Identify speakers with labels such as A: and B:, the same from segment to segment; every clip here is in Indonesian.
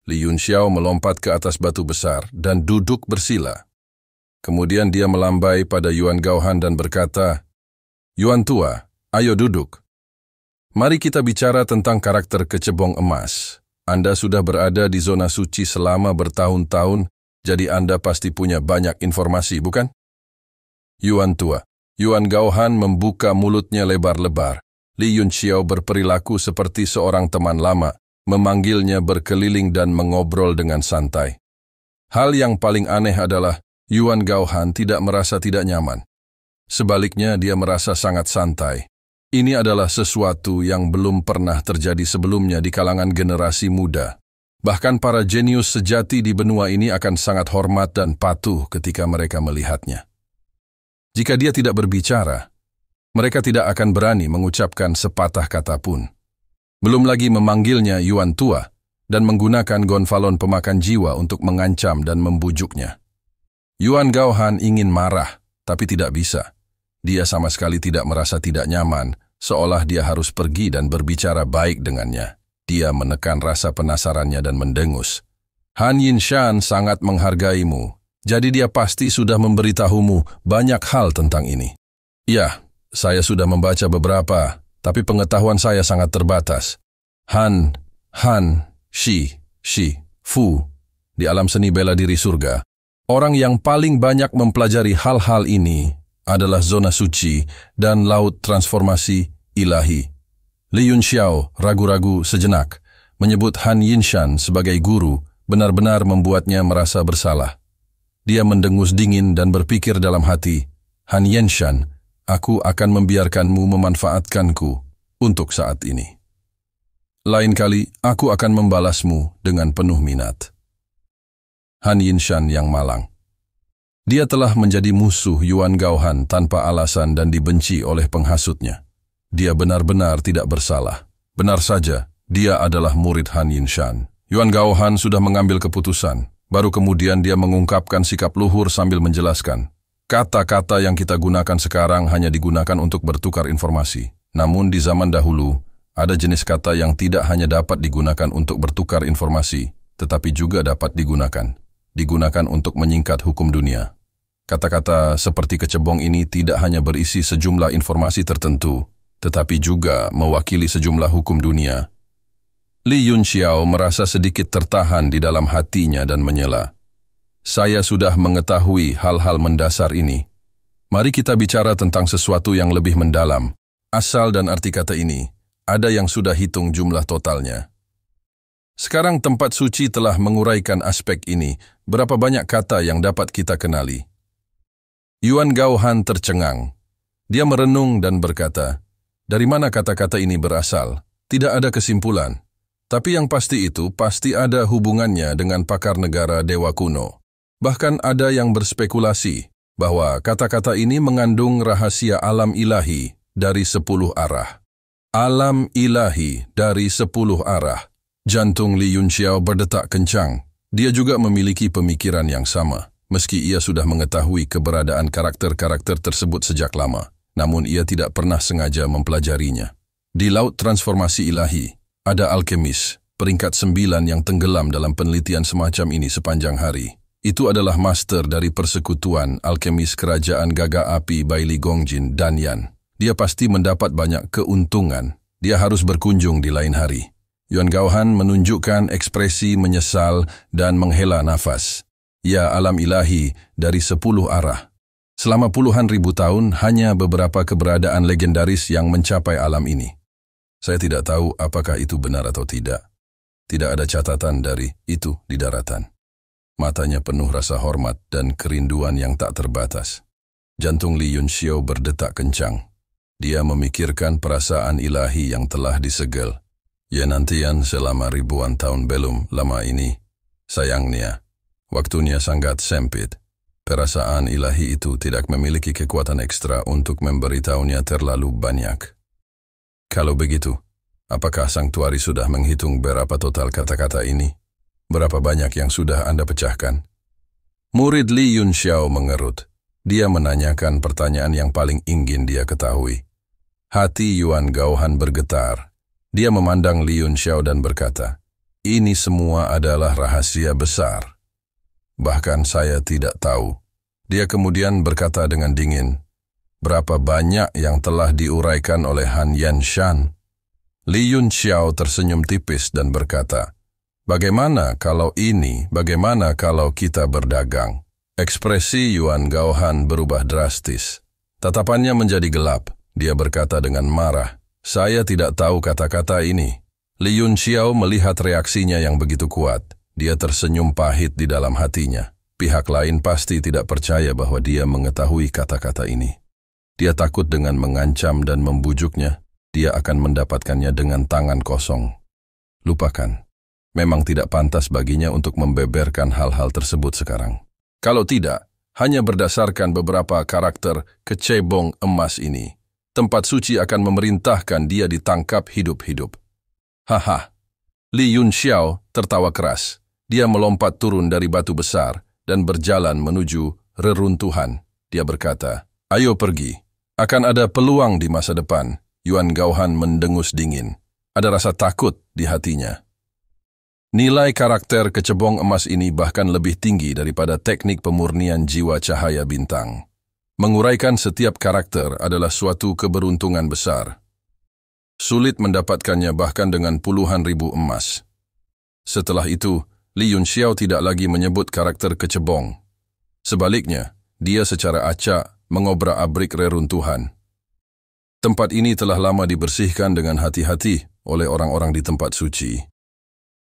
A: Li Yunxiao melompat ke atas batu besar dan duduk bersila. Kemudian dia melambai pada Yuan Gaohan dan berkata, "Yuan tua, ayo duduk. Mari kita bicara tentang karakter kecebong emas. Anda sudah berada di zona suci selama bertahun-tahun, jadi Anda pasti punya banyak informasi, bukan?" Yuan tua. Yuan Gaohan membuka mulutnya lebar-lebar. Li Yunxiao berperilaku seperti seorang teman lama, memanggilnya berkeliling dan mengobrol dengan santai. Hal yang paling aneh adalah Yuan Gaohan tidak merasa tidak nyaman. Sebaliknya, dia merasa sangat santai. Ini adalah sesuatu yang belum pernah terjadi sebelumnya di kalangan generasi muda. Bahkan para jenius sejati di benua ini akan sangat hormat dan patuh ketika mereka melihatnya. Jika dia tidak berbicara, mereka tidak akan berani mengucapkan sepatah kata pun. Belum lagi memanggilnya Yuan tua dan menggunakan gonfalon pemakan jiwa untuk mengancam dan membujuknya. Yuan Gaohan ingin marah, tapi tidak bisa. Dia sama sekali tidak merasa tidak nyaman, seolah dia harus pergi dan berbicara baik dengannya. Dia menekan rasa penasarannya dan mendengus. "Han Yinshan sangat menghargaimu, jadi dia pasti sudah memberitahumu banyak hal tentang ini." "Ya, saya sudah membaca beberapa, tapi pengetahuan saya sangat terbatas. Han, Shi, Fu, di alam seni bela diri surga. Orang yang paling banyak mempelajari hal-hal ini adalah zona suci dan laut transformasi ilahi." Li Yunxiao ragu-ragu sejenak, menyebut Han Yinshan sebagai guru benar-benar membuatnya merasa bersalah. Dia mendengus dingin dan berpikir dalam hati, "Han Yinshan, aku akan membiarkanmu memanfaatkanku untuk saat ini. Lain kali, aku akan membalasmu dengan penuh minat." Han Yinshan yang malang. Dia telah menjadi musuh Yuan Gaohan tanpa alasan dan dibenci oleh penghasutnya. Dia benar-benar tidak bersalah. Benar saja, dia adalah murid Han Yinshan. Yuan Gaohan sudah mengambil keputusan. Baru kemudian dia mengungkapkan sikap luhur sambil menjelaskan, "Kata-kata yang kita gunakan sekarang hanya digunakan untuk bertukar informasi. Namun di zaman dahulu, ada jenis kata yang tidak hanya dapat digunakan untuk bertukar informasi, tetapi juga dapat digunakan untuk menyingkat hukum dunia. Kata-kata seperti kecebong ini tidak hanya berisi sejumlah informasi tertentu, tetapi juga mewakili sejumlah hukum dunia." Li Yunxiao merasa sedikit tertahan di dalam hatinya dan menyela. "Saya sudah mengetahui hal-hal mendasar ini. Mari kita bicara tentang sesuatu yang lebih mendalam. Asal dan arti kata ini, ada yang sudah hitung jumlah totalnya. Sekarang tempat suci telah menguraikan aspek ini. Berapa banyak kata yang dapat kita kenali?" Yuan Gaohan tercengang. Dia merenung dan berkata, "Dari mana kata-kata ini berasal? Tidak ada kesimpulan. Tapi yang pasti itu pasti ada hubungannya dengan pakar negara Dewa kuno. Bahkan ada yang berspekulasi bahwa kata-kata ini mengandung rahasia alam ilahi dari 10 arah. Alam ilahi dari 10 arah. Jantung Li Yunxiao berdetak kencang. Dia juga memiliki pemikiran yang sama, meski ia sudah mengetahui keberadaan karakter-karakter tersebut sejak lama. Namun ia tidak pernah sengaja mempelajarinya. Di laut transformasi ilahi, ada alkemis, peringkat 9 yang tenggelam dalam penelitian semacam ini sepanjang hari. Itu adalah master dari persekutuan alkemis kerajaan Gaga Api Baili Gongjin, Danyan. Dia pasti mendapat banyak keuntungan. Dia harus berkunjung di lain hari." Yuan Gaohan menunjukkan ekspresi menyesal dan menghela nafas. "Ya, alam ilahi dari 10 arah. Selama puluhan ribu tahun, hanya beberapa keberadaan legendaris yang mencapai alam ini. Saya tidak tahu apakah itu benar atau tidak. Tidak ada catatan dari itu di daratan." Matanya penuh rasa hormat dan kerinduan yang tak terbatas. Jantung Li Yunxiao berdetak kencang. Dia memikirkan perasaan ilahi yang telah disegel. Ya, nantian selama ribuan tahun belum lama ini. Sayangnya, waktunya sangat sempit. Perasaan ilahi itu tidak memiliki kekuatan ekstra untuk memberitahunya terlalu banyak. Kalau begitu, apakah Sang Tuari sudah menghitung berapa total kata-kata ini? Berapa banyak yang sudah Anda pecahkan? Murid Li Yunxiao mengerut. Dia menanyakan pertanyaan yang paling ingin dia ketahui. Hati Yuan Gaohan bergetar. Dia memandang Li Yunxiao dan berkata, Ini semua adalah rahasia besar. Bahkan saya tidak tahu. Dia kemudian berkata dengan dingin, berapa banyak yang telah diuraikan oleh Han Yanshan? Li Yunxiao tersenyum tipis dan berkata, bagaimana kalau kita berdagang? Ekspresi Yuan Gaohan berubah drastis. Tatapannya menjadi gelap. Dia berkata dengan marah, saya tidak tahu kata-kata ini. Li Yunxiao melihat reaksinya yang begitu kuat. Dia tersenyum pahit di dalam hatinya. Pihak lain pasti tidak percaya bahwa dia mengetahui kata-kata ini. Dia takut dengan mengancam dan membujuknya. Dia akan mendapatkannya dengan tangan kosong. Lupakan. Memang tidak pantas baginya untuk membeberkan hal-hal tersebut sekarang. Kalau tidak, hanya berdasarkan beberapa karakter kecebong emas ini, tempat suci akan memerintahkan dia ditangkap hidup-hidup. Haha. Li Yunxiao tertawa keras. Dia melompat turun dari batu besar dan berjalan menuju reruntuhan. Dia berkata, ayo pergi. Akan ada peluang di masa depan. Yuan Gaohan mendengus dingin. Ada rasa takut di hatinya. Nilai karakter kecebong emas ini bahkan lebih tinggi daripada teknik pemurnian jiwa cahaya bintang. Menguraikan setiap karakter adalah suatu keberuntungan besar. Sulit mendapatkannya bahkan dengan puluhan ribu emas. Setelah itu, Li Yunxiao tidak lagi menyebut karakter kecebong. Sebaliknya, dia secara acak mengobrak-abrik reruntuhan. Tempat ini telah lama dibersihkan dengan hati-hati oleh orang-orang di tempat suci.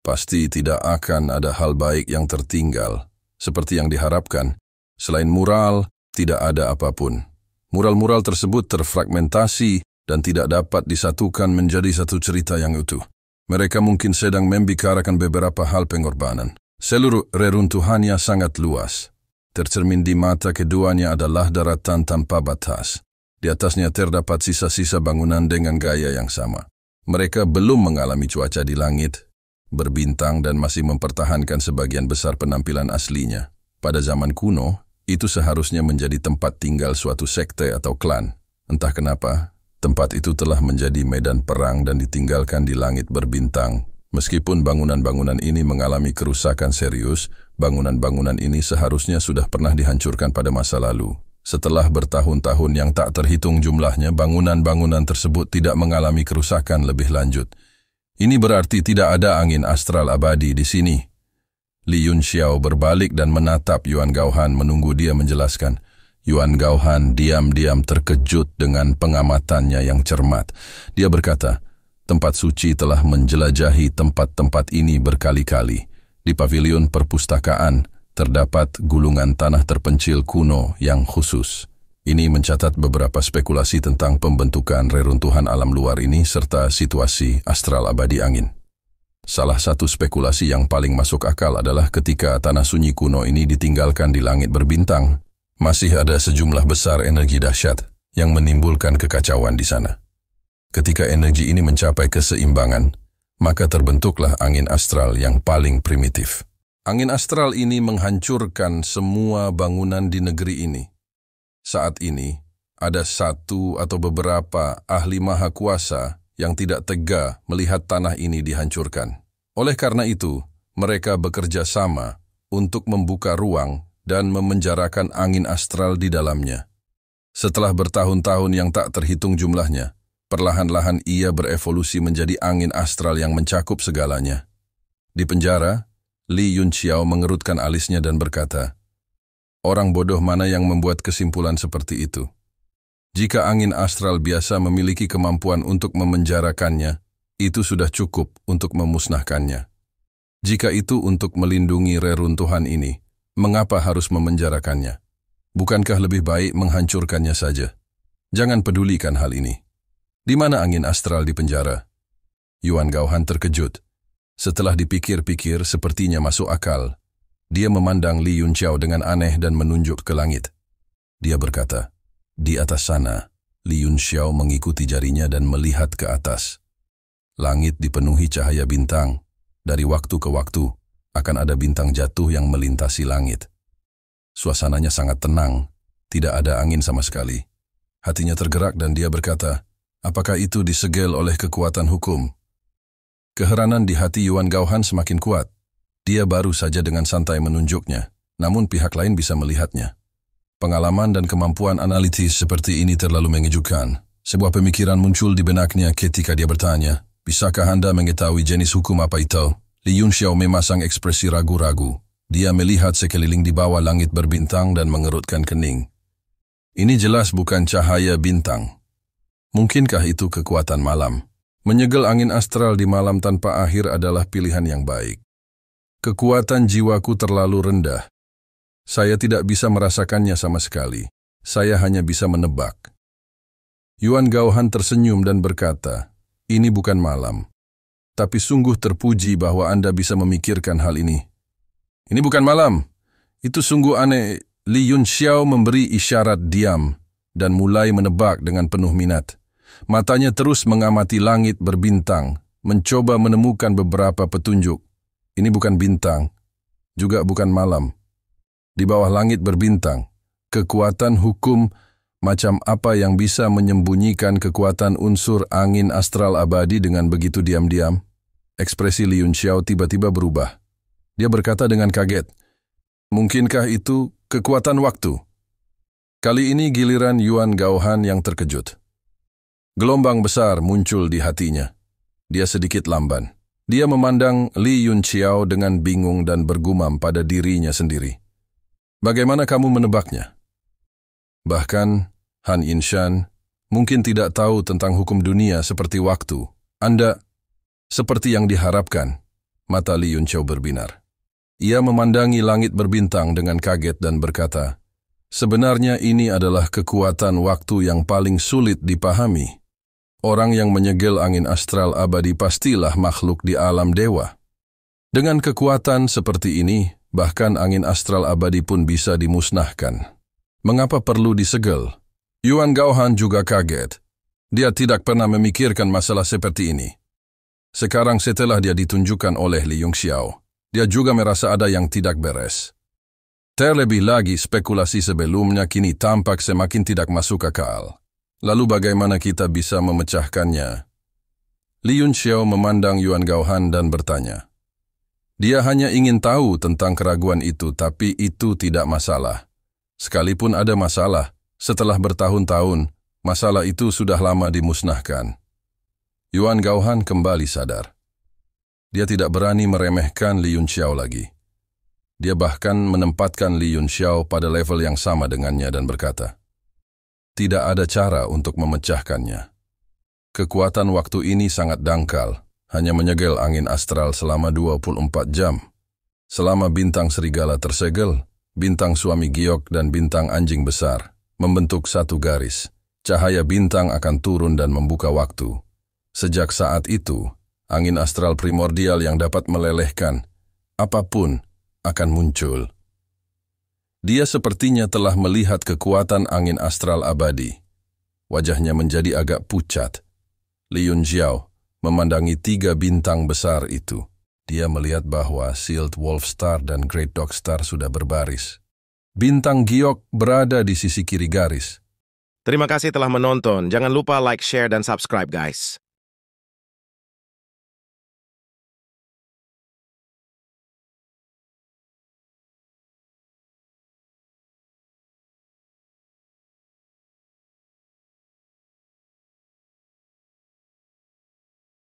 A: Pasti tidak akan ada hal baik yang tertinggal. Seperti yang diharapkan, selain mural, tidak ada apapun. Mural-mural tersebut terfragmentasi dan tidak dapat disatukan menjadi satu cerita yang utuh. Mereka mungkin sedang membicarakan beberapa hal pengorbanan. Seluruh reruntuhannya sangat luas. Tercermin di mata keduanya adalah daratan tanpa batas. Di atasnya terdapat sisa-sisa bangunan dengan gaya yang sama. Mereka belum mengalami cuaca di langit, berbintang dan masih mempertahankan sebagian besar penampilan aslinya. Pada zaman kuno, itu seharusnya menjadi tempat tinggal suatu sekte atau klan. Entah kenapa, tempat itu telah menjadi medan perang dan ditinggalkan di langit berbintang. Meskipun bangunan-bangunan ini mengalami kerusakan serius, bangunan-bangunan ini seharusnya sudah pernah dihancurkan pada masa lalu. Setelah bertahun-tahun yang tak terhitung jumlahnya, bangunan-bangunan tersebut tidak mengalami kerusakan lebih lanjut. Ini berarti tidak ada angin astral abadi di sini. Li Yunxiao berbalik dan menatap Yuan Gaohan menunggu dia menjelaskan. Yuan Gaohan diam-diam terkejut dengan pengamatannya yang cermat. Dia berkata, tempat suci telah menjelajahi tempat-tempat ini berkali-kali. Di pavilion perpustakaan, terdapat gulungan tanah terpencil kuno yang khusus. Ini mencatat beberapa spekulasi tentang pembentukan reruntuhan alam luar ini serta situasi astral abadi angin. Salah satu spekulasi yang paling masuk akal adalah ketika tanah sunyi kuno ini ditinggalkan di langit berbintang, masih ada sejumlah besar energi dahsyat yang menimbulkan kekacauan di sana. Ketika energi ini mencapai keseimbangan, maka terbentuklah angin astral yang paling primitif. Angin astral ini menghancurkan semua bangunan di negeri ini. Saat ini, ada satu atau beberapa ahli maha kuasa yang tidak tega melihat tanah ini dihancurkan. Oleh karena itu, mereka bekerja sama untuk membuka ruang dan memenjarakan angin astral di dalamnya. Setelah bertahun-tahun yang tak terhitung jumlahnya, perlahan-lahan ia berevolusi menjadi angin astral yang mencakup segalanya. Di penjara, Li Yunxiao mengerutkan alisnya dan berkata, orang bodoh mana yang membuat kesimpulan seperti itu? Jika angin astral biasa memiliki kemampuan untuk memenjarakannya, itu sudah cukup untuk memusnahkannya. Jika itu untuk melindungi reruntuhan ini, mengapa harus memenjarakannya? Bukankah lebih baik menghancurkannya saja? Jangan pedulikan hal ini. Di mana angin astral di penjara? Yuan Gaohan terkejut. Setelah dipikir-pikir sepertinya masuk akal. Dia memandang Li Yunxiao dengan aneh dan menunjuk ke langit. Dia berkata, di atas sana. Li Yunxiao mengikuti jarinya dan melihat ke atas. Langit dipenuhi cahaya bintang. Dari waktu ke waktu, akan ada bintang jatuh yang melintasi langit. Suasananya sangat tenang, tidak ada angin sama sekali. Hatinya tergerak dan dia berkata, apakah itu disegel oleh kekuatan hukum? Keheranan di hati Yuan Gaohan semakin kuat. Dia baru saja dengan santai menunjuknya, namun pihak lain bisa melihatnya. Pengalaman dan kemampuan analitis seperti ini terlalu mengejutkan. Sebuah pemikiran muncul di benaknya ketika dia bertanya, "Bisakah Anda mengetahui jenis hukum apa itu?" Li Yunxiao memasang ekspresi ragu-ragu. Dia melihat sekeliling di bawah langit berbintang dan mengerutkan kening. Ini jelas bukan cahaya bintang. Mungkinkah itu kekuatan malam? Menyegel angin astral di malam tanpa akhir adalah pilihan yang baik. Kekuatan jiwaku terlalu rendah. Saya tidak bisa merasakannya sama sekali. Saya hanya bisa menebak. Yuan Gaohan tersenyum dan berkata, "Ini bukan malam. Tapi sungguh terpuji bahwa Anda bisa memikirkan hal ini." "Ini bukan malam. Itu sungguh aneh." Li Yunxiao memberi isyarat diam dan mulai menebak dengan penuh minat. Matanya terus mengamati langit berbintang, mencoba menemukan beberapa petunjuk. Ini bukan bintang, juga bukan malam. Di bawah langit berbintang, kekuatan hukum macam apa yang bisa menyembunyikan kekuatan unsur angin astral abadi dengan begitu diam-diam? Ekspresi Li Yunxiao tiba-tiba berubah. Dia berkata dengan kaget, "Mungkinkah itu kekuatan waktu?" Kali ini giliran Yuan Gaohan yang terkejut. Gelombang besar muncul di hatinya. Dia sedikit lamban. Dia memandang Li Yunxiao dengan bingung dan bergumam pada dirinya sendiri. "Bagaimana kamu menebaknya?" Bahkan Han Yinshan mungkin tidak tahu tentang hukum dunia seperti waktu. Anda, seperti yang diharapkan, mata Li Yunxiao berbinar. Ia memandangi langit berbintang dengan kaget dan berkata, "Sebenarnya ini adalah kekuatan waktu yang paling sulit dipahami. Orang yang menyegel angin astral abadi pastilah makhluk di alam dewa. Dengan kekuatan seperti ini, bahkan angin astral abadi pun bisa dimusnahkan. Mengapa perlu disegel?" Yuan Gaohan juga kaget. Dia tidak pernah memikirkan masalah seperti ini. Sekarang setelah dia ditunjukkan oleh Li Yunxiao, dia juga merasa ada yang tidak beres. Terlebih lagi spekulasi sebelumnya kini tampak semakin tidak masuk akal. Lalu bagaimana kita bisa memecahkannya? Li Yunxiao memandang Yuan Gaohan dan bertanya. Dia hanya ingin tahu tentang keraguan itu, tapi itu tidak masalah. Sekalipun ada masalah, setelah bertahun-tahun, masalah itu sudah lama dimusnahkan. Yuan Gaohan kembali sadar. Dia tidak berani meremehkan Li Yunxiao lagi. Dia bahkan menempatkan Li Yunxiao pada level yang sama dengannya dan berkata, "Tidak ada cara untuk memecahkannya. Kekuatan waktu ini sangat dangkal, hanya menyegel angin astral selama 24 jam. Selama bintang serigala tersegel, bintang suami giok dan bintang anjing besar membentuk satu garis. Cahaya bintang akan turun dan membuka waktu. Sejak saat itu, angin astral primordial yang dapat melelehkan apapun akan muncul." Dia sepertinya telah melihat kekuatan angin astral abadi. Wajahnya menjadi agak pucat. Li Yunxiao memandangi 3 bintang besar itu. Dia melihat bahwa Sealed Wolf Star dan Great Dog Star sudah berbaris. Bintang giok berada di sisi kiri garis.
B: Terima kasih telah menonton. Jangan lupa like, share, dan subscribe guys.